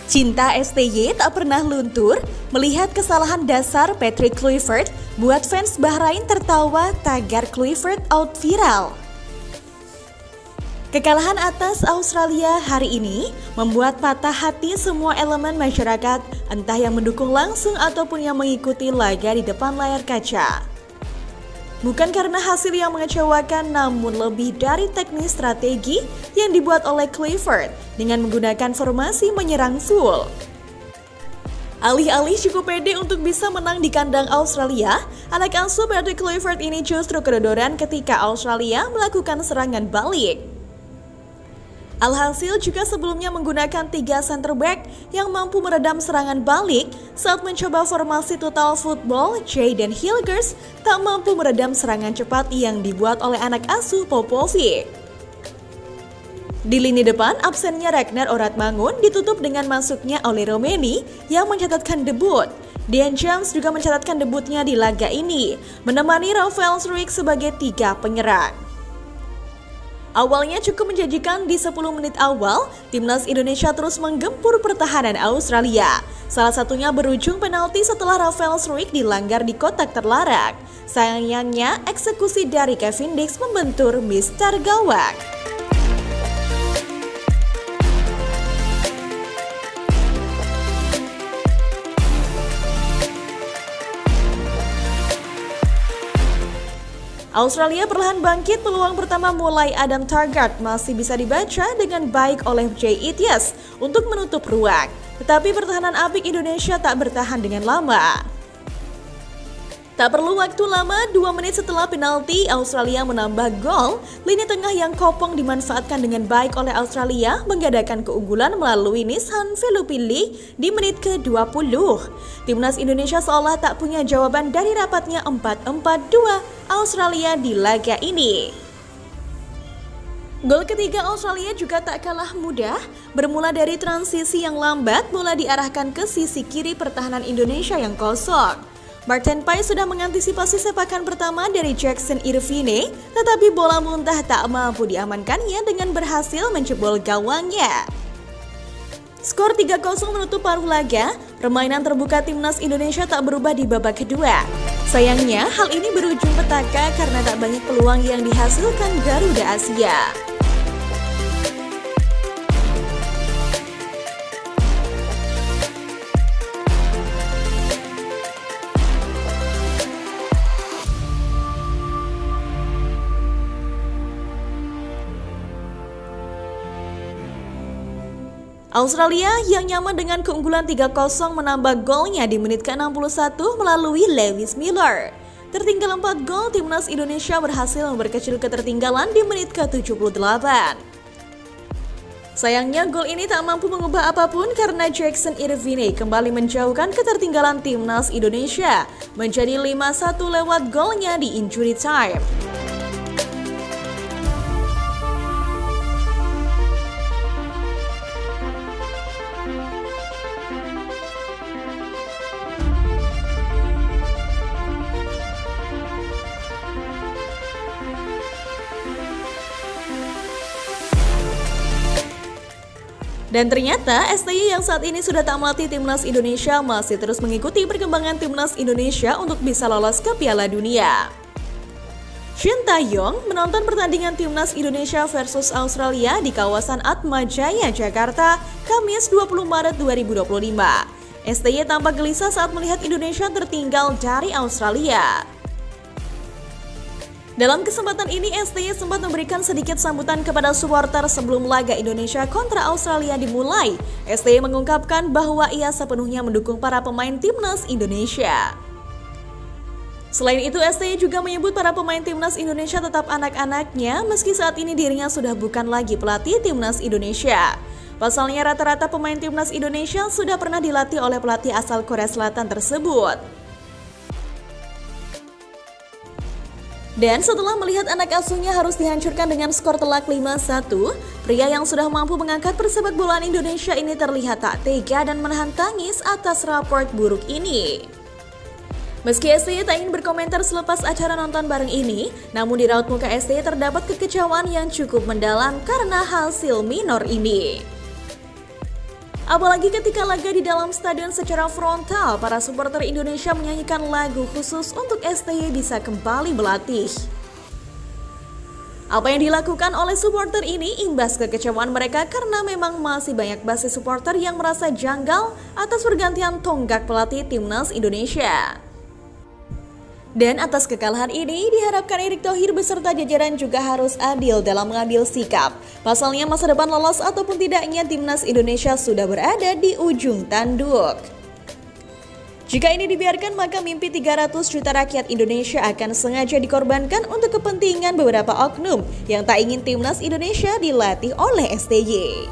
Cinta STY tak pernah luntur melihat kesalahan dasar Patrick Kluivert buat fans Bahrain tertawa tagar Kluivert out viral. Kekalahan atas Australia hari ini membuat patah hati semua elemen masyarakat, entah yang mendukung langsung ataupun yang mengikuti laga di depan layar kaca. Bukan karena hasil yang mengecewakan, namun lebih dari teknis strategi yang dibuat oleh Kluivert dengan menggunakan formasi menyerang full. Alih-alih cukup pede untuk bisa menang di kandang Australia, anak asuh Patrick Kluivert ini justru kedodoran ketika Australia melakukan serangan balik. Alhasil juga sebelumnya menggunakan 3 center back yang mampu meredam serangan balik saat mencoba formasi total football, Jaden Hilgers tak mampu meredam serangan cepat yang dibuat oleh anak asuh Popovic. Di lini depan, absennya Ragnar Oratmangun ditutup dengan masuknya oleh Romeni yang mencatatkan debut. Dan James juga mencatatkan debutnya di laga ini, menemani Rafael Struijk sebagai 3 penyerang. Awalnya cukup menjanjikan di 10 menit awal, timnas Indonesia terus menggempur pertahanan Australia. Salah satunya berujung penalti setelah Rafael Struijk dilanggar di kotak terlarang. Sayangnya, eksekusi dari Kevin Dix membentur Mister Gawang. Australia perlahan bangkit, peluang pertama mulai Adam Taggart masih bisa dibaca dengan baik oleh Jay Ityas untuk menutup ruang. Tetapi pertahanan apik Indonesia tak bertahan dengan lama. Tak perlu waktu lama, 2 menit setelah penalti, Australia menambah gol. Lini tengah yang kopong dimanfaatkan dengan baik oleh Australia, menggadaikan keunggulan melalui Nishan Velupilly di menit ke-20. Timnas Indonesia seolah tak punya jawaban dari rapatnya 4-4-2 Australia di laga ini. Gol ketiga Australia juga tak kalah mudah, bermula dari transisi yang lambat, bola diarahkan ke sisi kiri pertahanan Indonesia yang kosong. Martin Pai sudah mengantisipasi sepakan pertama dari Jackson Irvine, tetapi bola muntah tak mampu diamankannya dengan berhasil menjebol gawangnya. Skor 3-0 menutup paruh laga, permainan terbuka timnas Indonesia tak berubah di babak kedua. Sayangnya, hal ini berujung petaka karena tak banyak peluang yang dihasilkan Garuda Asia. Australia yang nyaman dengan keunggulan 3-0 menambah golnya di menit ke-61 melalui Lewis Miller. Tertinggal 4 gol, timnas Indonesia berhasil memperkecil ketertinggalan di menit ke-78. Sayangnya gol ini tak mampu mengubah apapun karena Jackson Irvine kembali menjauhkan ketertinggalan timnas Indonesia menjadi 5-1 lewat golnya di injury time. Dan ternyata STY yang saat ini sudah tak melatih timnas Indonesia masih terus mengikuti perkembangan timnas Indonesia untuk bisa lolos ke Piala Dunia. Shin Tae-yong menonton pertandingan timnas Indonesia versus Australia di kawasan Atma Jaya, Jakarta, Kamis 20 Maret 2025. STY tampak gelisah saat melihat Indonesia tertinggal dari Australia. Dalam kesempatan ini, STY sempat memberikan sedikit sambutan kepada supporter sebelum laga Indonesia kontra Australia dimulai. STY mengungkapkan bahwa ia sepenuhnya mendukung para pemain timnas Indonesia. Selain itu, STY juga menyebut para pemain timnas Indonesia tetap anak-anaknya meski saat ini dirinya sudah bukan lagi pelatih timnas Indonesia. Pasalnya rata-rata pemain timnas Indonesia sudah pernah dilatih oleh pelatih asal Korea Selatan tersebut. Dan setelah melihat anak asuhnya harus dihancurkan dengan skor telak 5-1, pria yang sudah mampu mengangkat persepak bolaan Indonesia ini terlihat tak tega dan menahan tangis atas raport buruk ini. Meski STY tak ingin berkomentar selepas acara nonton bareng ini, namun di raut muka STY terdapat kekecewaan yang cukup mendalam karena hasil minor ini. Apalagi ketika laga di dalam stadion secara frontal, para supporter Indonesia menyanyikan lagu khusus untuk STY bisa kembali berlatih. Apa yang dilakukan oleh supporter ini imbas kekecewaan mereka karena memang masih banyak basis supporter yang merasa janggal atas pergantian tonggak pelatih timnas Indonesia. Dan atas kekalahan ini diharapkan Erick Thohir beserta jajaran juga harus adil dalam mengambil sikap. Pasalnya masa depan lolos ataupun tidaknya timnas Indonesia sudah berada di ujung tanduk. Jika ini dibiarkan maka mimpi 300 juta rakyat Indonesia akan sengaja dikorbankan untuk kepentingan beberapa oknum yang tak ingin timnas Indonesia dilatih oleh STY.